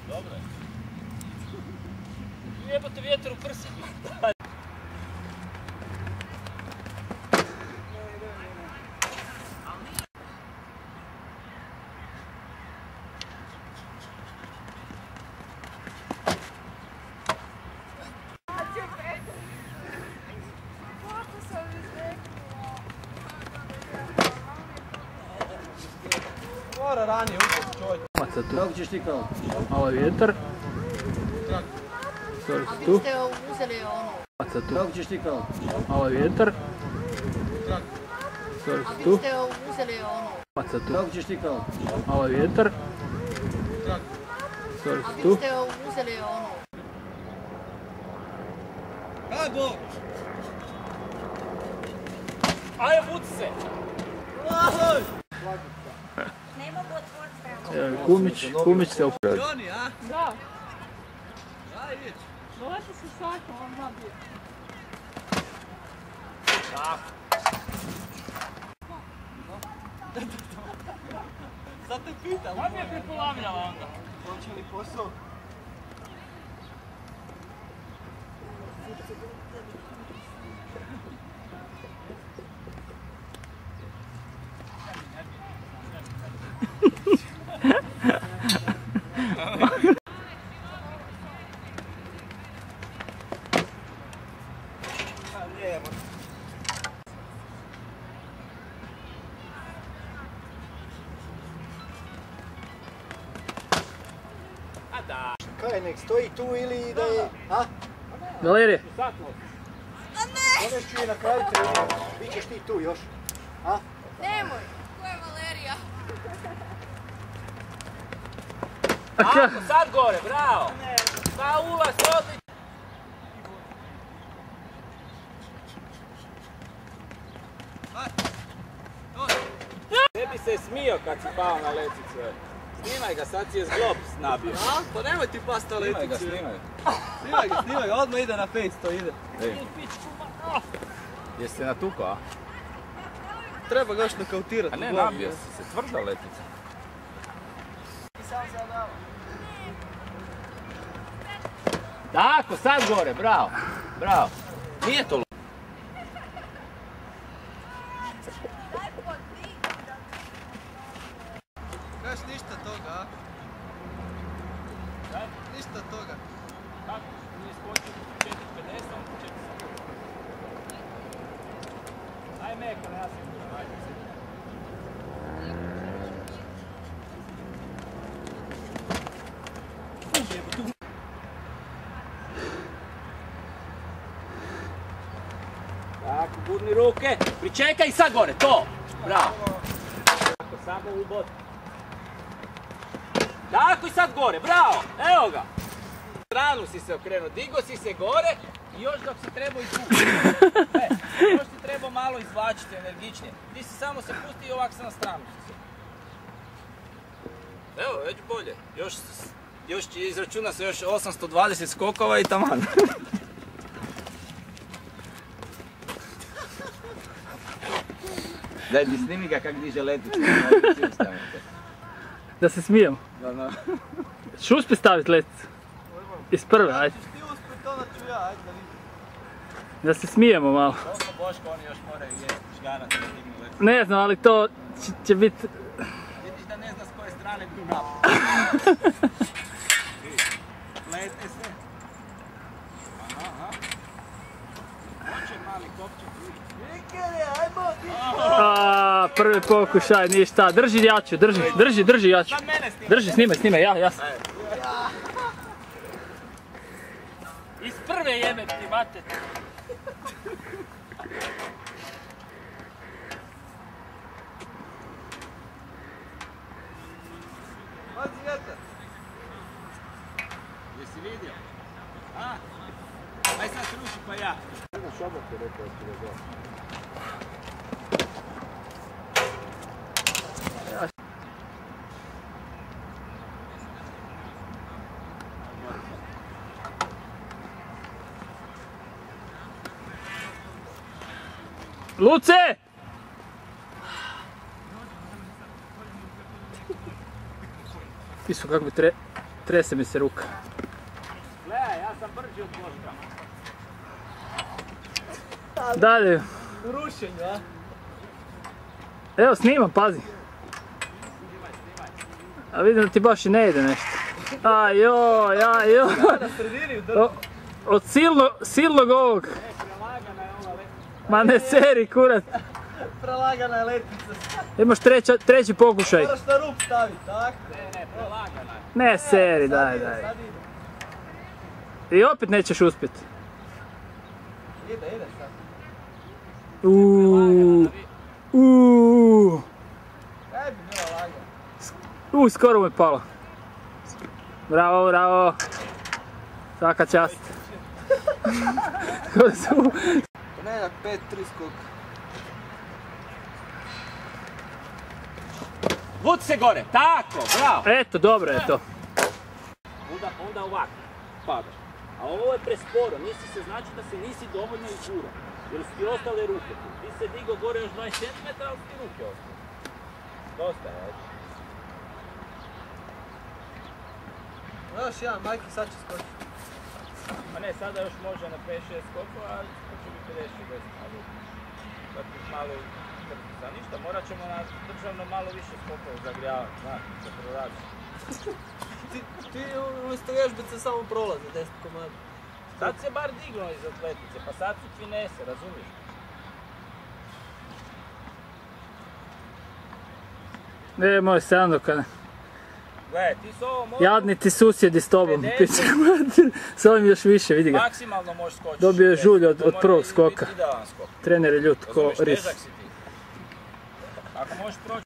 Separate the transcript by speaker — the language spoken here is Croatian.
Speaker 1: Dobro je. Jebote vjetar u prsa.
Speaker 2: Mora ranije upati čovjek.
Speaker 3: Kako ćeš ti kao?
Speaker 4: Ovo je vjetar. Sorry,
Speaker 5: A vi
Speaker 4: tu.
Speaker 5: ste uzeli ono...
Speaker 3: Kako ćeš ti kao?
Speaker 4: Ovo je vjetar. Sorry,
Speaker 5: A vi
Speaker 4: tu.
Speaker 5: ste uzeli ono...
Speaker 3: Kako ćeš ti kao?
Speaker 4: Ovo je vjetar. Sorry,
Speaker 5: A vi
Speaker 4: tu.
Speaker 5: ste uzeli ono...
Speaker 2: Aj Bog!
Speaker 1: Ajde, vuci se!
Speaker 4: Evo, Kumić se upravi.
Speaker 2: Joni, a?
Speaker 6: Da,
Speaker 2: Aj, ić.
Speaker 6: došli su svakom, on zna bio.
Speaker 2: Sad te pitam.
Speaker 1: Kaj mi je prepolavljala onda?
Speaker 2: Hoće li posao? Kaj, nek stoji tu ili da je... A?
Speaker 4: Valerije.
Speaker 3: Odeš ću je na kraju trenira. Bićeš ti tu još. A?
Speaker 5: Nemoj! Ko je Valerija?
Speaker 1: Ako, sad gore, bravo! Pa ulaz, odlično! Ne bi se smio kad si pao na leticu. Snimaj ga, sad si je zglob nabio.
Speaker 2: A? Pa nemoj ti past na
Speaker 1: Snimaj ga,
Speaker 2: leticu.
Speaker 1: snimaj ga.
Speaker 2: Odmah ide na 500, ide.
Speaker 1: Jeste natuko, a?
Speaker 2: Treba ga još nokautirati.
Speaker 1: A ne, nabio si se, tvrda letica. Tako, sad gore, bravo, bravo. Nije to
Speaker 2: Kaš ništa toga, a? Ništa toga.
Speaker 1: Kako? Nije skočio 4.50, on 4.50. Aj meko, ne ja sam tu, ajde. Tako, gurni ruke, pričekaj i sad gore, to! Bravo! Tako, samo u bot. Tako i sad gore, bravo! Evo ga! Stranu si se okrenuo, digo si se gore i još dok si trebao izvući. Još si trebao malo izvlačiti energičnije. Ti si samo se pusti i ovak se na stranu si se. Evo, već bolje. Još izračuna se još 820 skokova i taman. Daj mi snimi ga kak diže leticu.
Speaker 4: Da se smijemo.
Speaker 1: Da.
Speaker 4: Ću uspjeti staviti leticu. Iz prve, ajde.
Speaker 2: Ti uspjet, onda ću ja, ajde da vidim.
Speaker 4: Da se smijemo malo.
Speaker 1: Koliko Boško oni još moraju jesti šgarati da dignu leticu?
Speaker 4: Ne znam, ali to će biti...
Speaker 1: Vidiš da ne zna s koje strane bi napao. Lete se. Aha. Hoće mali kopčak.
Speaker 2: Vikere, ajmo, ti!
Speaker 4: Prvi pokušaj, ništa. Drži jaču, drži jaču.
Speaker 1: Sad mene snima.
Speaker 4: Drži, snimaj, ja sam.
Speaker 1: Iz prve jebem ti, mate.
Speaker 2: Pazi vjetar.
Speaker 1: Jesi vidio? A? Aj sad sruši pa ja.
Speaker 4: Luce! Isu kako bi trese mi se ruka.
Speaker 1: Gledaj, ja sam brži od Boška.
Speaker 4: Dalje.
Speaker 2: U rušenju, a?
Speaker 4: Evo snimam, pazi. A vidim da ti baš i ne ide nešto. Ajoj.
Speaker 2: Na sredini udrži.
Speaker 4: Od silnog ovog.
Speaker 1: Prelagana je ova letnica.
Speaker 4: Ma ne seri, kurat.
Speaker 2: Prelagana je letnica.
Speaker 4: Imaš treći pokušaj.
Speaker 2: Moraš na rup staviti, tako?
Speaker 1: Ne, prelagana je.
Speaker 4: Ne seri, daj.
Speaker 2: Sad ide.
Speaker 4: I opet nećeš uspjeti.
Speaker 2: Ide sad.
Speaker 4: Uuuu.
Speaker 2: Kaj bi bila lagana?
Speaker 4: Skoro mu je palo. Bravo. Svaka čast.
Speaker 2: Ponedjeljak 5-3 skok.
Speaker 1: Vuci se gore, tako, bravo.
Speaker 4: Eto, dobro je to.
Speaker 1: Onda ovako, padaš. A ovo je presporo, nisi se znači da se nisi dovoljno izgurao. Jer su ti ostale ruke tu. Ti se digao gore još 20 cm, ali su ti ruke ostale. Dosta je, ajde.
Speaker 2: Još jedan, Majki sad će skočiti.
Speaker 1: Pa ne, sada još može na 5-6 skokova, ali to će biti 50-60. Ali dakle, malo krtica. Ništa, morat ćemo na državno malo više skokova zagrijavati, znaš, da proradi.
Speaker 2: Ti umjesto vježbice samo prolazi 10 komada.
Speaker 1: Sad se bar dignuo iz atletice, pa sad su finese, razumiješ?
Speaker 4: Ne, moj Sandoka.
Speaker 1: Gledaj, ti s ovom
Speaker 4: Jadni ti susjedi s tobom.
Speaker 1: 50.
Speaker 4: S ovim još više, vidi ga.
Speaker 1: maksimalno možeš skočiti.
Speaker 4: Dobio je žulj od
Speaker 1: To mora
Speaker 4: prvog
Speaker 1: biti
Speaker 4: skoka.
Speaker 1: idealan skok.
Speaker 4: Trener je ljut ko
Speaker 1: Razumiješ,
Speaker 4: ris.
Speaker 1: težak si ti. Ako možeš proći